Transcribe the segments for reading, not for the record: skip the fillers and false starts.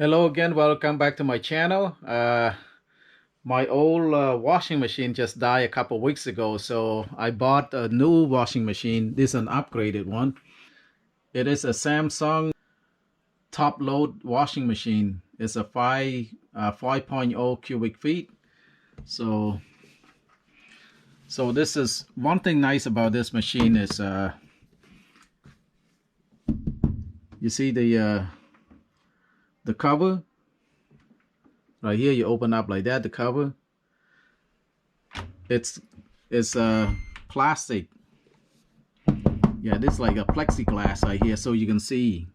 Hello again, welcome back to my channel. My old washing machine just died a couple weeks ago, so I bought a new washing machine. This is an upgraded one. It is a Samsung top load washing machine. It's a 5.0 cubic feet. So this is one thing nice about this machine is you see the cover right here. You open up like that, the cover. It's plastic. Yeah, this is like a plexiglass right here, so you can see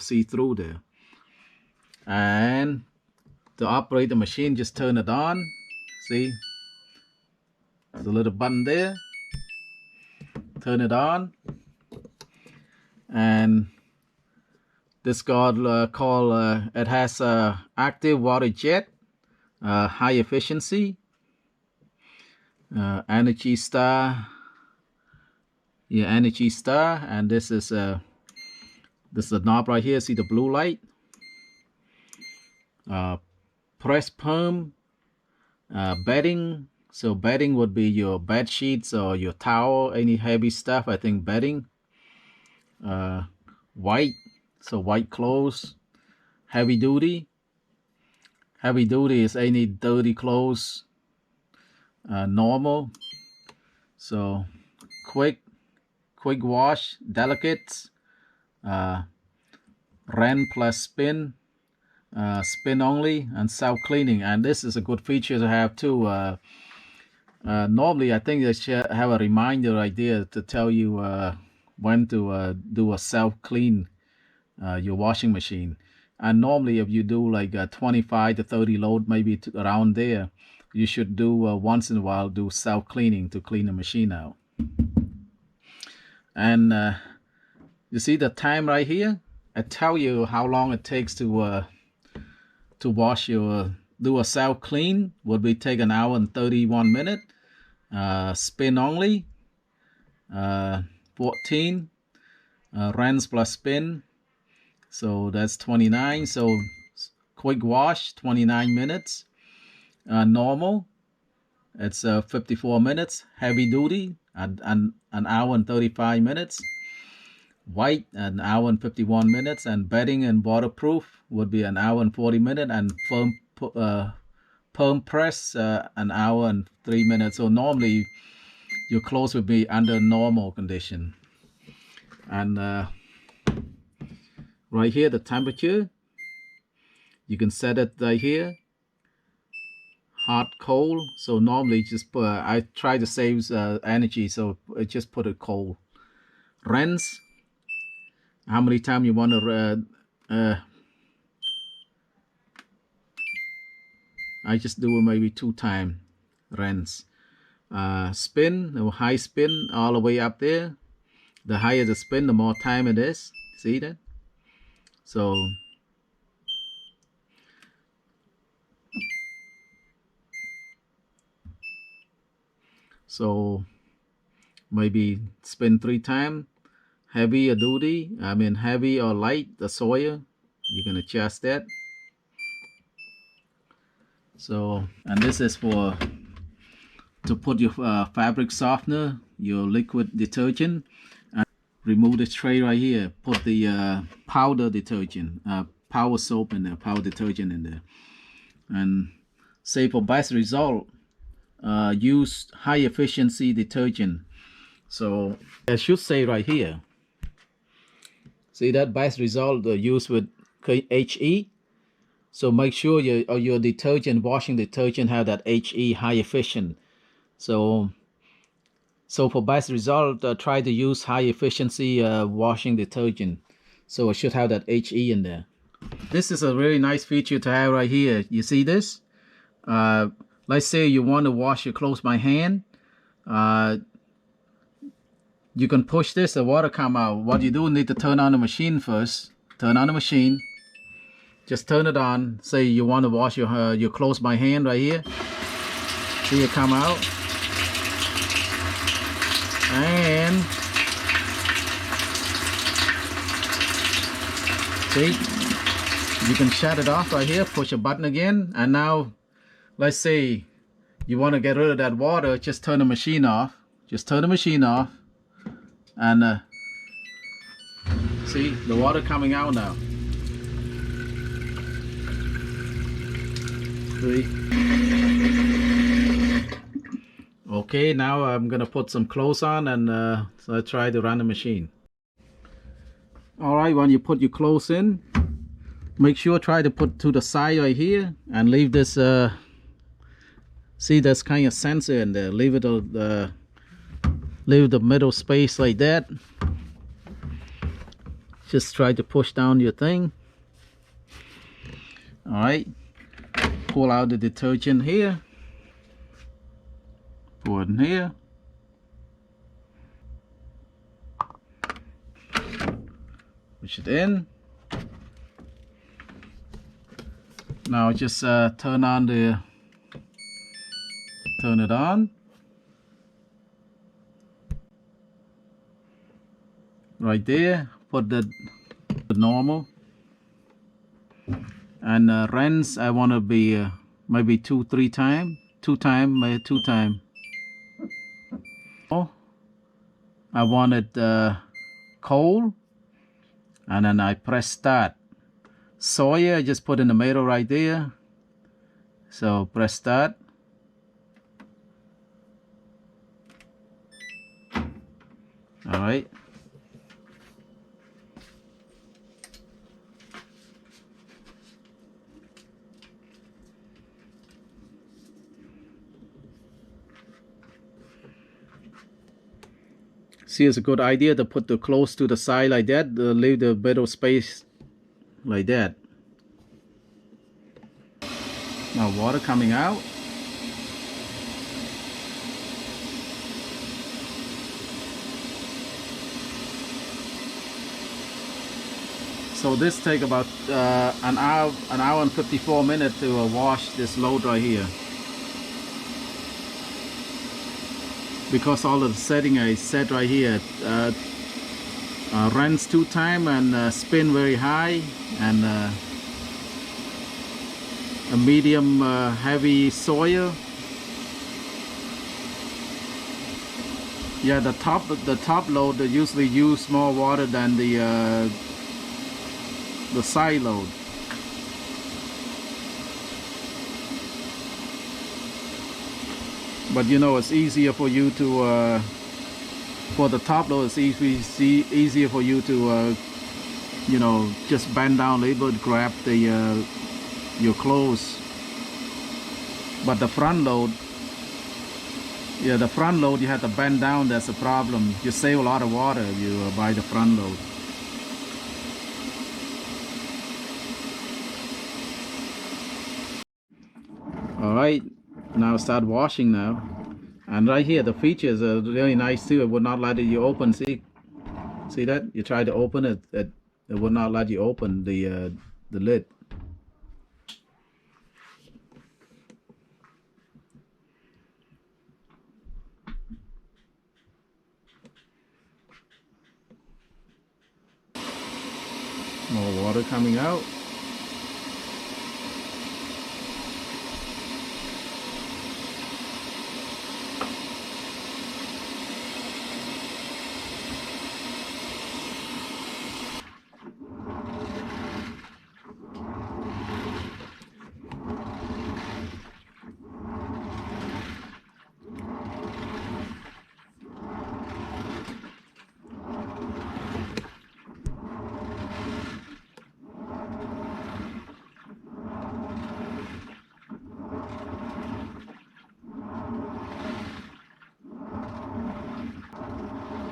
see through there. And to operate the machine, just turn it on. See, there's a little button there. Turn it on, and this it has active water jet, high efficiency, Energy Star. Yeah, Energy Star. And this is the knob right here. See the blue light? Press perm, bedding. So bedding would be your bed sheets or your towel, any heavy stuff. I think bedding. White, so white clothes. Heavy duty. Heavy duty is any dirty clothes. Normal. So quick wash, delicate, ren plus spin, spin only, and self-cleaning. And this is a good feature to have too. Normally I think they should have a reminder idea to tell you when to do a self-clean your washing machine. And normally if you do like a 25 to 30 load, maybe around there, you should do once in a while do self-cleaning to clean the machine out. And you see the time right here? I tell you how long it takes to wash do a self clean. Would be take 1 hour and 31 minutes. Spin only, 14. Rinse plus spin, so that's 29. So quick wash, 29 minutes. Normal, it's 54 minutes. Heavy duty, an hour and 35 minutes. White, 1 hour and 51 minutes. And bedding and waterproof would be 1 hour and 40 minutes. And perm press, 1 hour and 3 minutes. So normally your clothes would be under normal condition. And right here, the temperature, you can set it right here, hot, cold. So normally just put, I try to save energy, so I just put it cold. Rinse, how many times you want to I just do maybe 2 times rinse. Spin, or high spin, all the way up there. The higher the spin, the more time it is. See that? So maybe spin 3 times. Heavy or duty, heavy or light, the soil, you can adjust that. So, and this is to put your fabric softener, your liquid detergent, and remove the tray right here. Put the powder detergent, power soap in there, power detergent in there. And say for best result, use high efficiency detergent. So I should say right here, see that best result use with HE. So make sure your detergent, washing detergent, have that HE, high efficient. So for best result, try to use high efficiency washing detergent. So it should have that HE in there. This is a really nice feature to have right here. You see this? Let's say you want to wash your clothes by hand. You can push this, the water come out. What you do, need to turn on the machine first. Turn on the machine. Just turn it on. Say you want to wash your clothes by hand right here. See it come out. And see, You can shut it off right here, push a button again, and now let's say you want to get rid of that water, just turn the machine off. Just turn the machine off, and see the water coming out now. See? Okay, now I'm gonna put some clothes on, and so I try to run the machine. Alright, when you put your clothes in, make sure try to put to the side right here and leave this see, there's kind of sensor in there. Leave it leave the middle space like that. Just try to push down your thing. Alright, pull out the detergent here, pour it in here, push it in. Now just turn it on right there. Put the normal, and rinse. I want to be maybe 2-3 times, maybe 2 times. Oh, I want it cold, and then I press start. Soya I just put in the middle right there, so press start. All right, see, it's a good idea to put the clothes to the side like that, leave the middle space like that. Now water coming out. So this take about an hour and 54 minutes to wash this load right here, because all of the setting I set right here. Rinse 2 times and spin very high, and a medium heavy soil. Yeah, the top load they usually use more water than the side load. But you know, it's easier for you to for the top load, it's easier for you to you know, just bend down a little bit, grab the your clothes. But the front load, yeah, the front load you have to bend down. That's a problem. You save a lot of water if you buy the front load. All right, now start washing now. And right here the features are really nice too. It would not let you open. See that? You try to open it, it would not let you open the lid. More water coming out.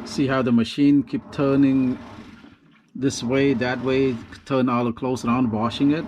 See how the machine keep turning this way, that way, turn all the clothes around, washing it.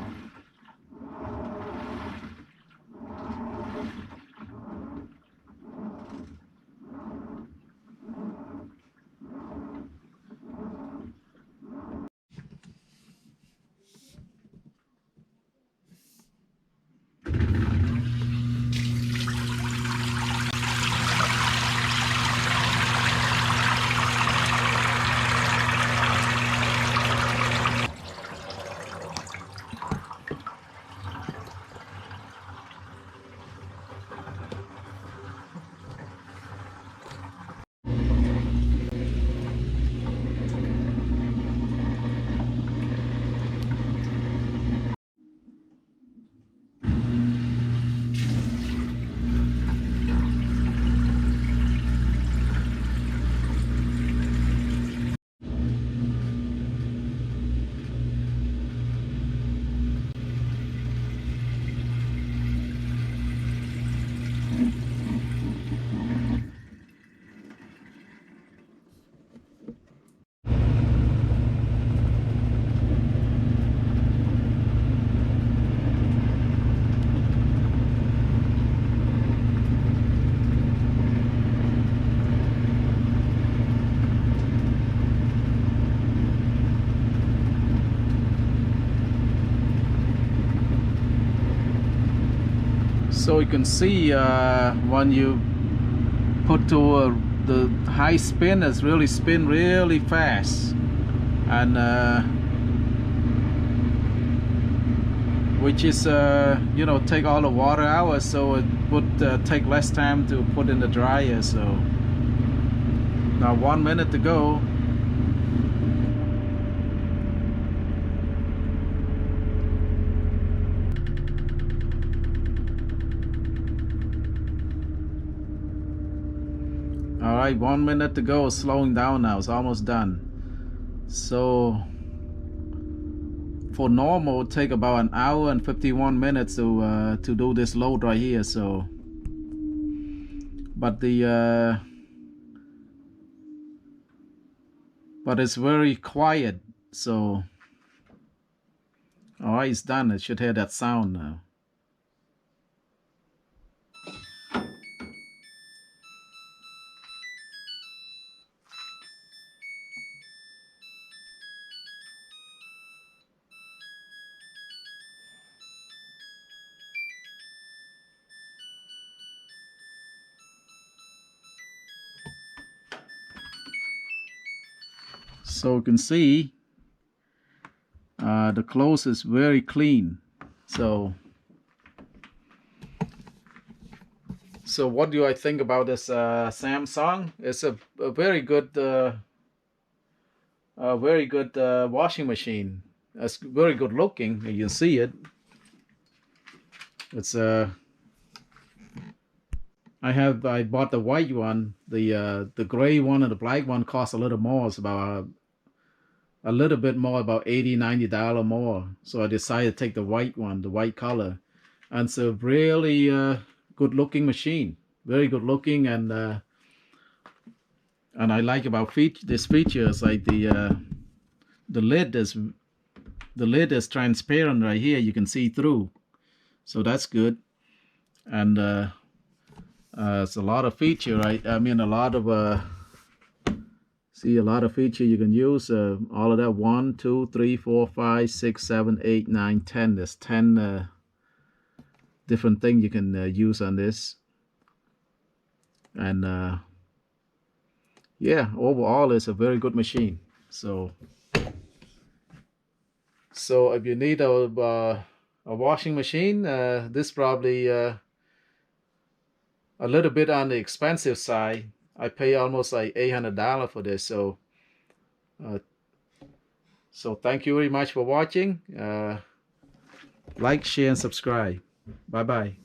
So you can see when you put to the high spin, it's really spin really fast, and which is you know, take all the water out, so it would take less time to put in the dryer. So now 1 minute to go. All right, 1 minute to go. Slowing down now. It's almost done. So for normal, it take about 1 hour and 51 minutes to do this load right here. So, but it's very quiet. So, all right, it's done. It should hear that sound now. So you can see the clothes is very clean. So what do I think about this Samsung? It's a very good washing machine. It's very good looking. You can see it. It's I bought the white one. The gray one and the black one cost a little more. It's about a little bit more, about $80–90 more. So I decided to take the white one, the white color, and it's a really good looking machine, very good looking, and I like about this feature is like the lid is transparent right here. You can see through, so that's good, and it's a lot of feature, right? I mean, a lot of see, a lot of feature you can use. All of that 1, 2, 3, 4, 5, 6, 7, 8, 9, 10. There's 10 different things you can use on this. And yeah, overall it's a very good machine. So if you need a washing machine, this probably a little bit on the expensive side. I pay almost like $800 for this. So thank you very much for watching. Like, share, and subscribe. Bye bye.